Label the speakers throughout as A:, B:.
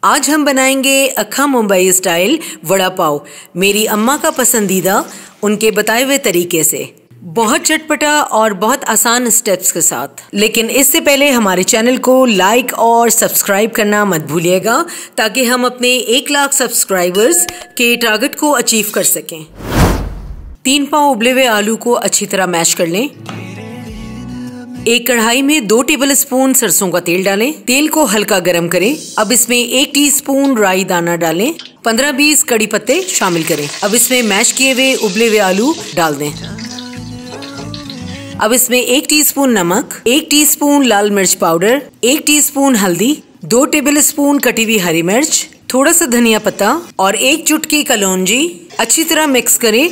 A: आज हम बनाएंगे अक्खा मुंबई स्टाइल वड़ा पाव, मेरी अम्मा का पसंदीदा, उनके बताए हुए तरीके से। बहुत चटपटा और बहुत आसान स्टेप्स के साथ। लेकिन इससे पहले हमारे चैनल को लाइक और सब्सक्राइब करना मत भूलिएगा ताकि हम अपने 1 लाख सब्सक्राइबर्स के टारगेट को अचीव कर सकें। 3 पाव उबले हुए आलू को अच्छी तरह मैश कर लें। एक कढ़ाई में 2 टेबल स्पून सरसों का तेल डालें। तेल को हल्का गरम करें। अब इसमें 1 टीस्पून राई दाना डालें। 15-20 कड़ी पत्ते शामिल करें। अब इसमें मैश किए हुए उबले हुए आलू डाल दें। अब इसमें 1 टीस्पून नमक, 1 टीस्पून लाल मिर्च पाउडर, 1 टीस्पून हल्दी, 2 टेबल स्पून कटी हुई हरी मिर्च, थोड़ा सा धनिया पत्ता और 1 चुटकी कलौंजी अच्छी तरह मिक्स करें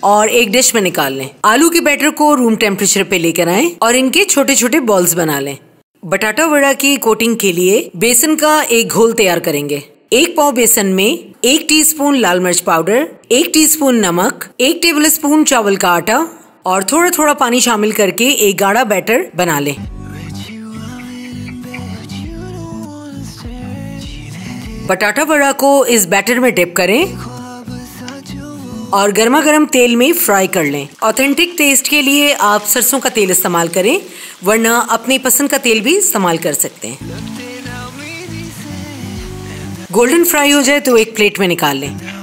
A: और एक डिश में निकाल लें। आलू के बैटर को रूम टेम्परेचर पे लेकर आएं और इनके छोटे छोटे बॉल्स बना लें। बटाटा वड़ा की कोटिंग के लिए बेसन का एक घोल तैयार करेंगे। 1 पाव बेसन में 1 टीस्पून लाल मिर्च पाउडर, 1 टीस्पून नमक, 1 टेबल स्पून चावल का आटा और थोड़ा थोड़ा पानी शामिल करके एक गाढ़ा बैटर बना लें। बटाटा वड़ा को इस बैटर में डिप करें और गर्मा गर्म तेल में फ्राई कर लें। ऑथेंटिक टेस्ट के लिए आप सरसों का तेल इस्तेमाल करें, वरना अपनी पसंद का तेल भी इस्तेमाल कर सकते हैं। गोल्डन फ्राई हो जाए तो एक प्लेट में निकाल लें।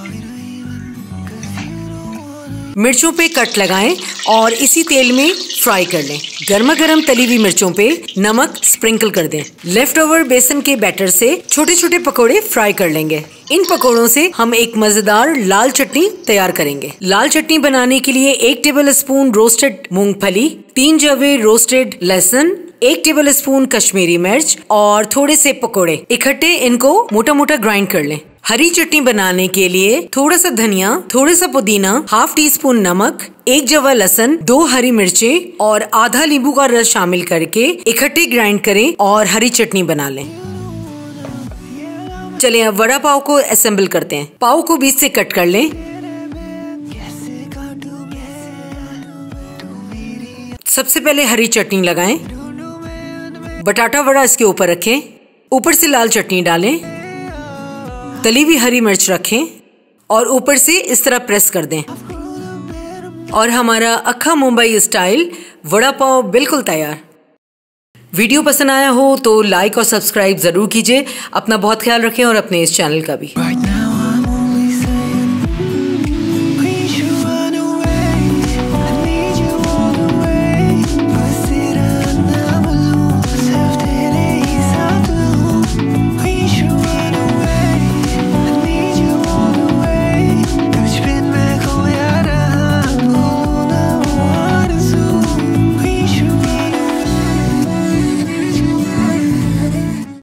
A: मिर्चों पे कट लगाएं और इसी तेल में फ्राई कर लें। गर्मा गर्म तली हुई मिर्चों पे नमक स्प्रिंकल कर दें। लेफ्ट ओवर बेसन के बैटर से छोटे छोटे पकोड़े फ्राई कर लेंगे। इन पकोड़ों से हम एक मजेदार लाल चटनी तैयार करेंगे। लाल चटनी बनाने के लिए 1 टेबल स्पून रोस्टेड मूंगफली, 3 जवे रोस्टेड लहसुन, 1 टेबल स्पून कश्मीरी मिर्च और थोड़े से पकोड़े इकट्ठे इनको मोटा मोटा ग्राइंड कर लें। हरी चटनी बनाने के लिए थोड़ा सा धनिया, थोड़ा सा पुदीना, ½ टीस्पून नमक, 1 जवा लहसुन, 2 हरी मिर्चें और आधा नींबू का रस शामिल करके इकट्ठे ग्राइंड करें और हरी चटनी बना लें। चलिए अब वड़ा पाव को असेंबल करते हैं। पाव को बीच से कट कर लें। सबसे पहले हरी चटनी लगाएं। बटाटा वड़ा इसके ऊपर रखें। ऊपर से लाल चटनी डालें। तली हुई हरी मिर्च रखें और ऊपर से इस तरह प्रेस कर दें और हमारा अक्खा मुंबई स्टाइल वड़ा पाव बिल्कुल तैयार। वीडियो पसंद आया हो तो लाइक और सब्सक्राइब जरूर कीजिए। अपना बहुत ख्याल रखें और अपने इस चैनल का भी।